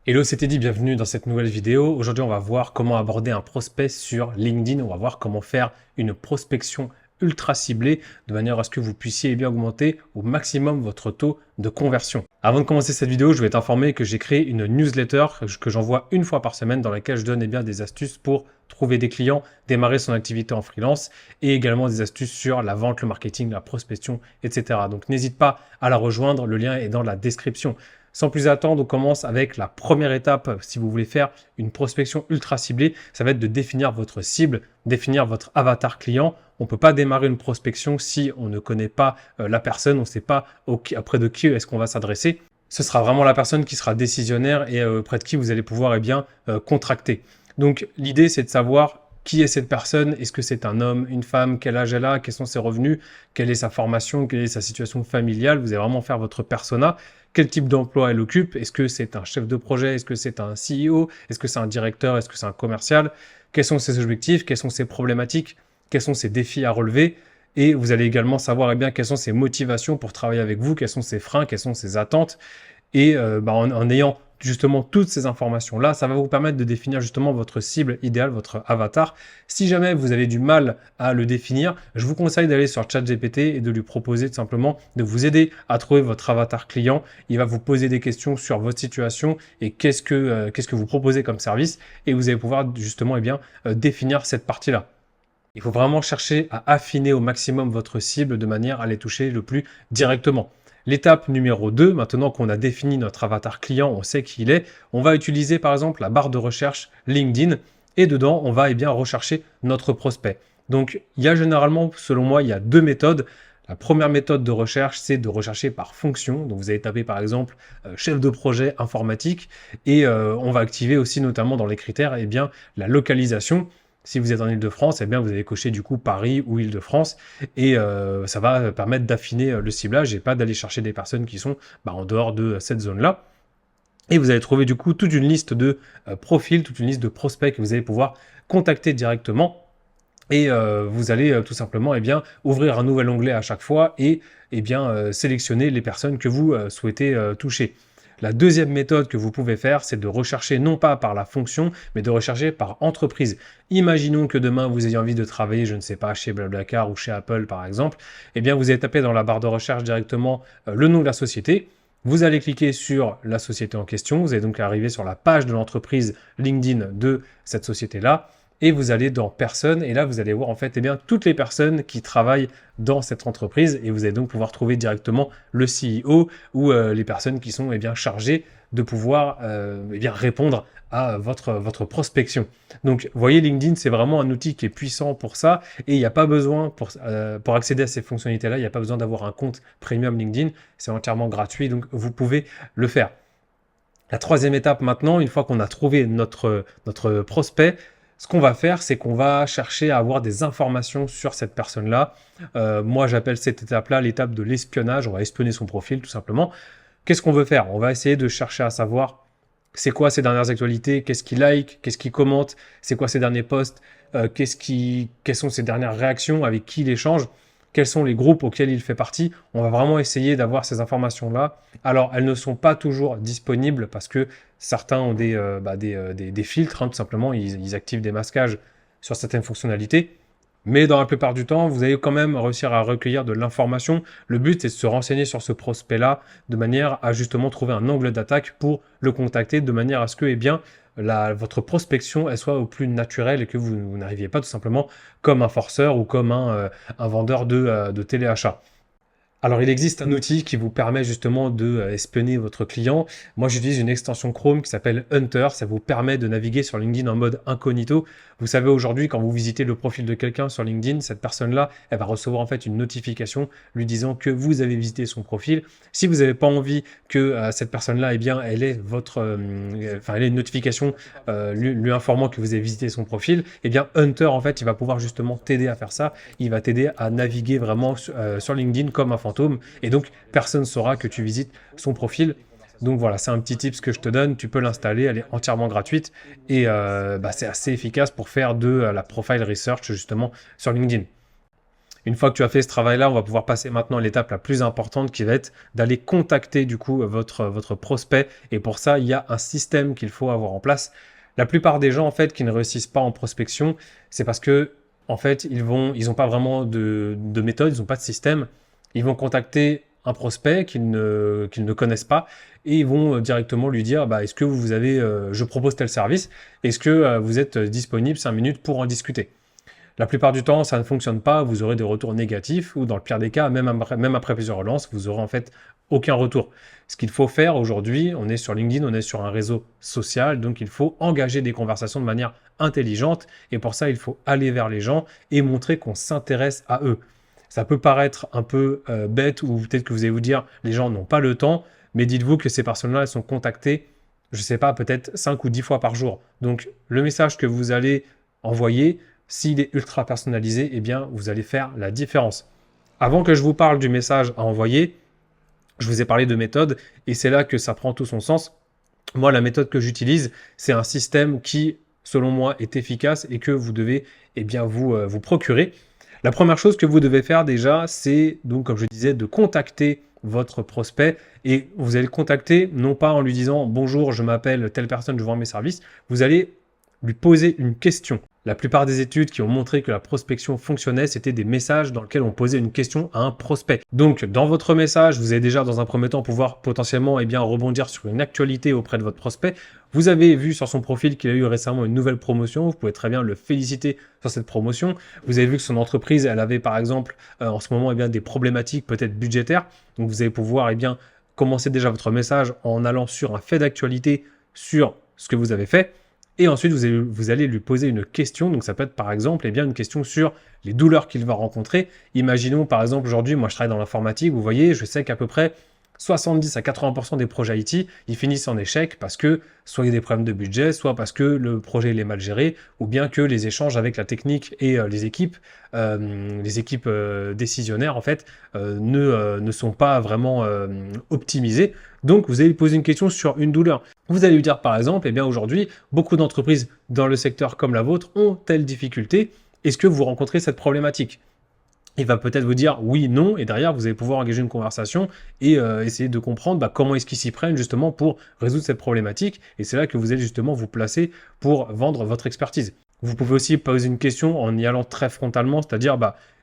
Hello, c'était dit, bienvenue dans cette nouvelle vidéo. Aujourd'hui, on va voir comment aborder un prospect sur LinkedIn. On va voir comment faire une prospection ultra ciblée de manière à ce que vous puissiez bien augmenter au maximum votre taux de conversion. Avant de commencer cette vidéo, je vais t'informer que j'ai créé une newsletter que j'envoie une fois par semaine dans laquelle je donne bien des astuces pour trouver des clients, démarrer son activité en freelance et également des astuces sur la vente, le marketing, la prospection, etc. Donc n'hésite pas à la rejoindre, le lien est dans la description. Sans plus attendre, on commence avec la première étape. Si vous voulez faire une prospection ultra ciblée, ça va être de définir votre cible, définir votre avatar client. On ne peut pas démarrer une prospection si on ne connaît pas la personne, on ne sait pas auprès de qui est-ce qu'on va s'adresser. Ce sera vraiment la personne qui sera décisionnaire et auprès de qui vous allez pouvoir contracter. Donc l'idée, c'est de savoir qui est cette personne. Est-ce que c'est un homme, une femme? Quel âge elle a? Quels sont ses revenus? Quelle est sa formation? Quelle est sa situation familiale? Vous allez vraiment faire votre persona. Quel type d'emploi elle occupe? Est-ce que c'est un chef de projet? Est-ce que c'est un CEO? Est-ce que c'est un directeur? Est-ce que c'est un commercial? Quels sont ses objectifs? Quelles sont ses problématiques? Quels sont ses défis à relever? Et vous allez également savoir quelles sont ses motivations pour travailler avec vous, quels sont ses freins, quelles sont ses attentes. Et en ayant justement toutes ces informations-là, ça va vous permettre de définir justement votre cible idéale, votre avatar. Si jamais vous avez du mal à le définir, je vous conseille d'aller sur ChatGPT et de lui proposer tout simplement de vous aider à trouver votre avatar client. Il va vous poser des questions sur votre situation et qu'est-ce que vous proposez comme service et vous allez pouvoir justement définir cette partie-là. Il faut vraiment chercher à affiner au maximum votre cible de manière à les toucher le plus directement. L'étape numéro 2, maintenant qu'on a défini notre avatar client, on sait qui il est, on va utiliser par exemple la barre de recherche LinkedIn et dedans, on va rechercher notre prospect. Donc, il y a généralement, selon moi, il y a deux méthodes. La première méthode de recherche, c'est de rechercher par fonction. Donc, vous allez taper par exemple chef de projet informatique et on va activer aussi notamment dans les critères la localisation. Si vous êtes en Île-de-France, vous allez cocher du coup Paris ou Île-de-France et ça va permettre d'affiner le ciblage et pas d'aller chercher des personnes qui sont en dehors de cette zone-là. Et vous allez trouver du coup toute une liste de profils, toute une liste de prospects que vous allez pouvoir contacter directement. Et vous allez tout simplement ouvrir un nouvel onglet à chaque fois et sélectionner les personnes que vous souhaitez toucher. La deuxième méthode que vous pouvez faire, c'est de rechercher non pas par la fonction, mais de rechercher par entreprise. Imaginons que demain, vous ayez envie de travailler, je ne sais pas, chez Blablacar ou chez Apple par exemple. Vous allez taper dans la barre de recherche directement le nom de la société. Vous allez cliquer sur la société en question. Vous allez donc arriver sur la page de l'entreprise LinkedIn de cette société-là. Et vous allez dans personnes, et là vous allez voir toutes les personnes qui travaillent dans cette entreprise, et vous allez donc pouvoir trouver directement le CEO ou les personnes qui sont chargées de pouvoir répondre à votre prospection. Donc vous voyez, LinkedIn, c'est vraiment un outil qui est puissant pour ça, et il n'y a pas besoin, pour accéder à ces fonctionnalités-là, il n'y a pas besoin d'avoir un compte premium LinkedIn, c'est entièrement gratuit, donc vous pouvez le faire. La troisième étape maintenant, une fois qu'on a trouvé notre prospect, ce qu'on va faire, c'est qu'on va chercher à avoir des informations sur cette personne-là. Moi, j'appelle cette étape-là l'étape de l'espionnage. On va espionner son profil, tout simplement. Qu'est-ce qu'on veut faire? On va essayer de chercher à savoir c'est quoi ses dernières actualités, qu'est-ce qu'il like, qu'est-ce qu'il commente, c'est quoi ses derniers posts, quelles sont ses dernières réactions, avec qui il échange, quels sont les groupes auxquels il fait partie. On va vraiment essayer d'avoir ces informations-là. Alors, elles ne sont pas toujours disponibles parce que certains ont des filtres, tout simplement. Ils activent des masquages sur certaines fonctionnalités. Mais dans la plupart du temps, vous allez quand même réussir à recueillir de l'information. Le but, c'est de se renseigner sur ce prospect-là de manière à justement trouver un angle d'attaque pour le contacter, de manière à ce que votre prospection elle soit au plus naturelle et que vous n'arriviez pas tout simplement comme un forceur ou comme un vendeur de téléachat. Alors, il existe un outil qui vous permet justement de espionner votre client. Moi, j'utilise une extension Chrome qui s'appelle Hunter. Ça vous permet de naviguer sur LinkedIn en mode incognito. Vous savez, aujourd'hui, quand vous visitez le profil de quelqu'un sur LinkedIn, cette personne-là, elle va recevoir une notification lui disant que vous avez visité son profil. Si vous n'avez pas envie que cette personne-là, elle ait elle ait une notification lui informant que vous avez visité son profil, Hunter, il va pouvoir justement t'aider à faire ça. Il va t'aider à naviguer vraiment sur LinkedIn comme un fantôme. Et donc, personne ne saura que tu visites son profil. Donc voilà, c'est un petit tips que je te donne. Tu peux l'installer, elle est entièrement gratuite. Et c'est assez efficace pour faire de la profile research justement sur LinkedIn. Une fois que tu as fait ce travail-là, on va pouvoir passer maintenant à l'étape la plus importante qui va être d'aller contacter du coup votre prospect. Et pour ça, il y a un système qu'il faut avoir en place. La plupart des gens en fait qui ne réussissent pas en prospection, c'est parce que en fait ils n'ont pas vraiment de méthode, ils n'ont pas de système. Ils vont contacter un prospect qu'ils ne connaissent pas et ils vont directement lui dire bah, est-ce que vous avez, je propose tel service, est-ce que vous êtes disponible 5 minutes pour en discuter. La plupart du temps, ça ne fonctionne pas, vous aurez des retours négatifs ou dans le pire des cas, même après plusieurs relances, vous aurez en fait aucun retour. Ce qu'il faut faire aujourd'hui, on est sur LinkedIn, on est sur un réseau social, donc il faut engager des conversations de manière intelligente et pour ça, il faut aller vers les gens et montrer qu'on s'intéresse à eux. Ça peut paraître un peu bête ou peut-être que vous allez vous dire les gens n'ont pas le temps, mais dites-vous que ces personnes-là, elles sont contactées, je ne sais pas, peut-être 5 ou 10 fois par jour. Donc le message que vous allez envoyer, s'il est ultra personnalisé, eh bien, vous allez faire la différence. Avant que je vous parle du message à envoyer, je vous ai parlé de méthode et c'est là que ça prend tout son sens. Moi, la méthode que j'utilise, c'est un système qui, selon moi, est efficace et que vous devez eh bien, vous procurer. La première chose que vous devez faire déjà, c'est donc, comme je disais, de contacter votre prospect et vous allez le contacter non pas en lui disant « Bonjour, je m'appelle telle personne, je vends mes services ». Vous allez lui poser une question. La plupart des études qui ont montré que la prospection fonctionnait, c'était des messages dans lesquels on posait une question à un prospect. Donc, dans votre message, vous allez déjà, dans un premier temps, pouvoir potentiellement rebondir sur une actualité auprès de votre prospect. Vous avez vu sur son profil qu'il a eu récemment une nouvelle promotion. Vous pouvez très bien le féliciter sur cette promotion. Vous avez vu que son entreprise, elle avait par exemple, en ce moment, des problématiques peut-être budgétaires. Donc, vous allez pouvoir commencer déjà votre message en allant sur un fait d'actualité sur ce que vous avez fait. Et ensuite, vous allez lui poser une question. Donc, ça peut être par exemple une question sur les douleurs qu'il va rencontrer. Imaginons par exemple aujourd'hui, moi je travaille dans l'informatique, vous voyez, je sais qu'à peu près 70 à 80% des projets IT, ils finissent en échec parce que soit il y a des problèmes de budget, soit parce que le projet il est mal géré, ou bien que les échanges avec la technique et les équipes décisionnaires en fait ne sont pas vraiment optimisés. Donc vous allez lui poser une question sur une douleur. Vous allez lui dire par exemple, aujourd'hui, beaucoup d'entreprises dans le secteur comme la vôtre ont telle difficulté. Est-ce que vous rencontrez cette problématique ? Il va peut-être vous dire oui, non, et derrière, vous allez pouvoir engager une conversation et essayer de comprendre comment est-ce qu'ils s'y prennent justement pour résoudre cette problématique. Et c'est là que vous allez justement vous placer pour vendre votre expertise. Vous pouvez aussi poser une question en y allant très frontalement, c'est-à-dire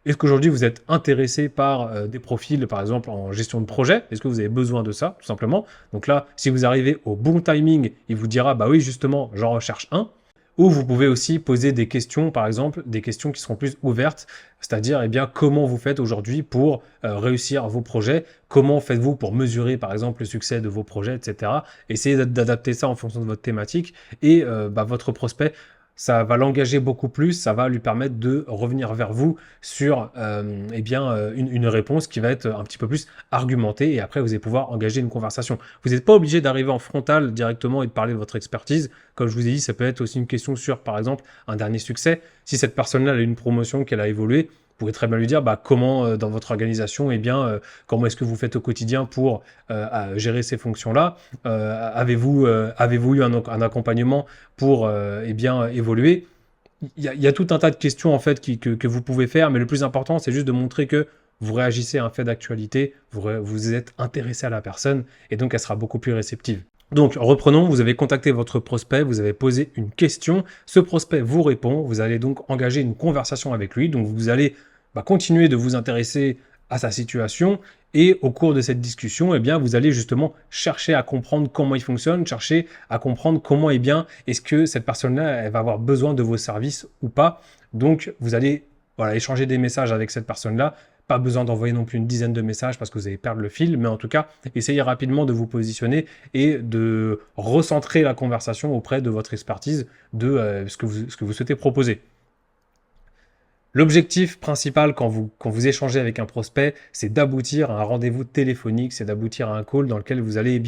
est-ce qu'aujourd'hui vous êtes intéressé par des profils, par exemple en gestion de projet? Est-ce que vous avez besoin de ça, tout simplement? Donc là, si vous arrivez au bon timing, il vous dira oui, justement, j'en recherche un. Ou vous pouvez aussi poser des questions, par exemple, des questions qui seront plus ouvertes, c'est-à-dire comment vous faites aujourd'hui pour réussir vos projets, comment faites-vous pour mesurer par exemple le succès de vos projets, etc. Essayez d'adapter ça en fonction de votre thématique et votre prospect, ça va l'engager beaucoup plus, ça va lui permettre de revenir vers vous sur une réponse qui va être un petit peu plus argumentée et après vous allez pouvoir engager une conversation. Vous n'êtes pas obligé d'arriver en frontal directement et de parler de votre expertise. Comme je vous ai dit, ça peut être aussi une question sur, par exemple, un dernier succès. Si cette personne-là a une promotion, qu'elle a évolué, vous pouvez très bien lui dire comment dans votre organisation, comment est-ce que vous faites au quotidien pour gérer ces fonctions-là. Avez-vous eu un accompagnement pour évoluer? Il y a tout un tas de questions en fait que vous pouvez faire, mais le plus important, c'est juste de montrer que vous réagissez à un fait d'actualité, vous êtes intéressé à la personne et donc elle sera beaucoup plus réceptive. Donc, reprenons, vous avez contacté votre prospect, vous avez posé une question, ce prospect vous répond, vous allez donc engager une conversation avec lui, donc vous allez continuer de vous intéresser à sa situation et au cours de cette discussion, vous allez justement chercher à comprendre comment il fonctionne, chercher à comprendre comment est-ce que cette personne-là, elle va avoir besoin de vos services ou pas. Donc, vous allez échanger des messages avec cette personne-là. Pas besoin d'envoyer non plus une dizaine de messages parce que vous allez perdre le fil, mais en tout cas, essayez rapidement de vous positionner et de recentrer la conversation auprès de votre expertise, de ce que vous souhaitez proposer. L'objectif principal quand vous échangez avec un prospect, c'est d'aboutir à un rendez-vous téléphonique, c'est d'aboutir à un call dans lequel vous allez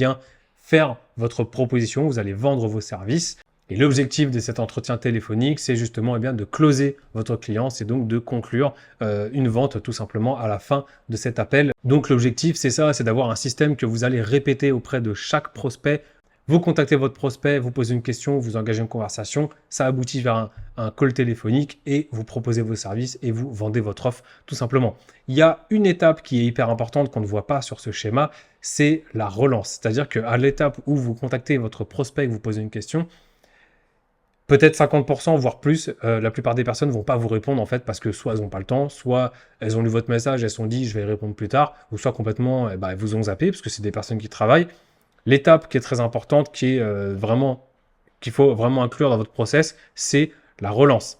faire votre proposition, vous allez vendre vos services. Et l'objectif de cet entretien téléphonique, c'est justement de closer votre client, c'est donc de conclure une vente tout simplement à la fin de cet appel. Donc l'objectif, c'est ça, c'est d'avoir un système que vous allez répéter auprès de chaque prospect Vous contactez votre prospect, vous posez une question, vous engagez une conversation, ça aboutit vers un call téléphonique et vous proposez vos services et vous vendez votre offre tout simplement. Il y a une étape qui est hyper importante qu'on ne voit pas sur ce schéma, c'est la relance. C'est-à-dire qu'à l'étape où vous contactez votre prospect et que vous posez une question, peut-être 50%, voire plus, la plupart des personnes ne vont pas vous répondre en fait parce que soit elles n'ont pas le temps, soit elles ont lu votre message, elles se sont dit je vais y répondre plus tard, ou soit complètement elles vous ont zappé parce que c'est des personnes qui travaillent. L'étape qui est très importante, qui est qu'il faut vraiment inclure dans votre process, c'est la relance.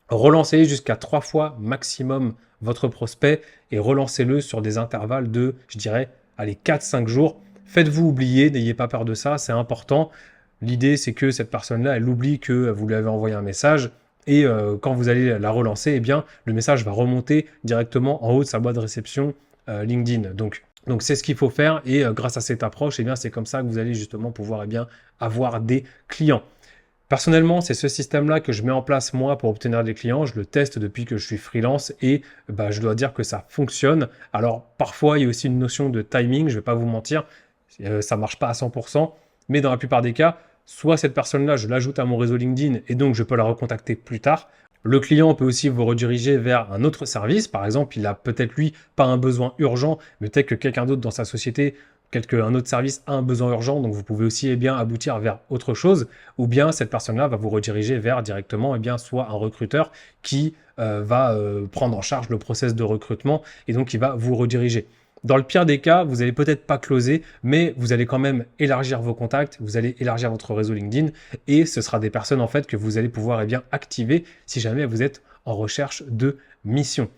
Relancez jusqu'à 3 fois maximum votre prospect et relancez-le sur des intervalles de, je dirais, allez, 4-5 jours. Faites-vous oublier, n'ayez pas peur de ça, c'est important. L'idée, c'est que cette personne-là, elle oublie que vous lui avez envoyé un message et quand vous allez la relancer, eh bien, le message va remonter directement en haut de sa boîte de réception LinkedIn. Donc c'est ce qu'il faut faire et grâce à cette approche, eh bien, c'est comme ça que vous allez justement pouvoir avoir des clients. Personnellement, c'est ce système-là que je mets en place moi pour obtenir des clients. Je le teste depuis que je suis freelance et je dois dire que ça fonctionne. Alors parfois, il y a aussi une notion de timing, je ne vais pas vous mentir, ça ne marche pas à 100%, mais dans la plupart des cas, soit cette personne-là, je l'ajoute à mon réseau LinkedIn et donc je peux la recontacter plus tard. Le client peut aussi vous rediriger vers un autre service. Par exemple, il a peut-être lui pas un besoin urgent, mais peut-être que quelqu'un d'autre dans sa société, un autre service a un besoin urgent. Donc vous pouvez aussi aboutir vers autre chose. Ou bien cette personne-là va vous rediriger vers directement soit un recruteur qui va prendre en charge le process de recrutement et donc il va vous rediriger. Dans le pire des cas, vous n'allez peut-être pas closer, mais vous allez quand même élargir vos contacts, vous allez élargir votre réseau LinkedIn et ce sera des personnes en fait que vous allez pouvoir activer si jamais vous êtes en recherche de mission.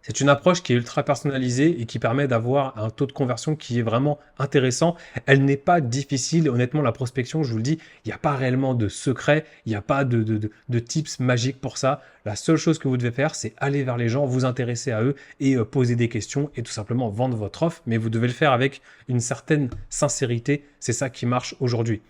C'est une approche qui est ultra personnalisée et qui permet d'avoir un taux de conversion qui est vraiment intéressant. Elle n'est pas difficile. Honnêtement, la prospection, je vous le dis, il n'y a pas réellement de secret, il n'y a pas de tips magiques pour ça. La seule chose que vous devez faire, c'est aller vers les gens, vous intéresser à eux et poser des questions et tout simplement vendre votre offre. Mais vous devez le faire avec une certaine sincérité. C'est ça qui marche aujourd'hui.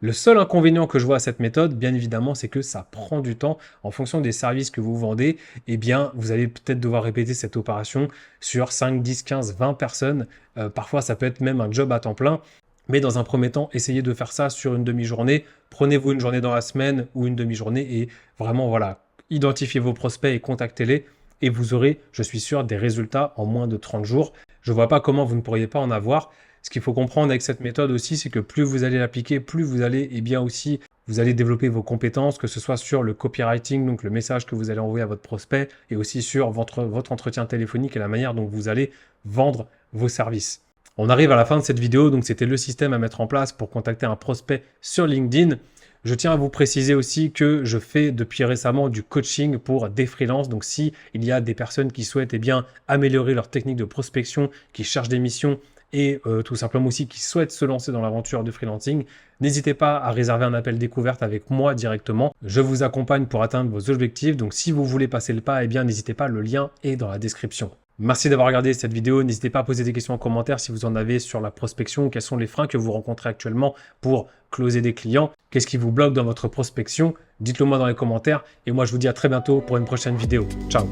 Le seul inconvénient que je vois à cette méthode, bien évidemment, c'est que ça prend du temps. En fonction des services que vous vendez, eh bien, vous allez peut-être devoir répéter cette opération sur 5, 10, 15, 20 personnes. Parfois, ça peut être même un job à temps plein. Mais dans un premier temps, essayez de faire ça sur une demi-journée. Prenez-vous une journée dans la semaine ou une demi-journée et vraiment, voilà, identifiez vos prospects et contactez-les. Et vous aurez, je suis sûr, des résultats en moins de 30 jours. Je ne vois pas comment vous ne pourriez pas en avoir. Ce qu'il faut comprendre avec cette méthode aussi, c'est que plus vous allez l'appliquer, plus vous allez vous allez développer vos compétences, que ce soit sur le copywriting, donc le message que vous allez envoyer à votre prospect, et aussi sur votre entretien téléphonique et la manière dont vous allez vendre vos services. On arrive à la fin de cette vidéo, donc c'était le système à mettre en place pour contacter un prospect sur LinkedIn. Je tiens à vous préciser aussi que je fais depuis récemment du coaching pour des freelances. Donc, si il y a des personnes qui souhaitent améliorer leur technique de prospection, qui cherchent des missions et tout simplement aussi qui souhaitent se lancer dans l'aventure du freelancing, n'hésitez pas à réserver un appel découverte avec moi directement. Je vous accompagne pour atteindre vos objectifs. Donc, si vous voulez passer le pas, n'hésitez pas, le lien est dans la description. Merci d'avoir regardé cette vidéo. N'hésitez pas à poser des questions en commentaire si vous en avez sur la prospection. Quels sont les freins que vous rencontrez actuellement pour closer des clients? Qu'est-ce qui vous bloque dans votre prospection? Dites-le moi dans les commentaires. Et moi, je vous dis à très bientôt pour une prochaine vidéo. Ciao!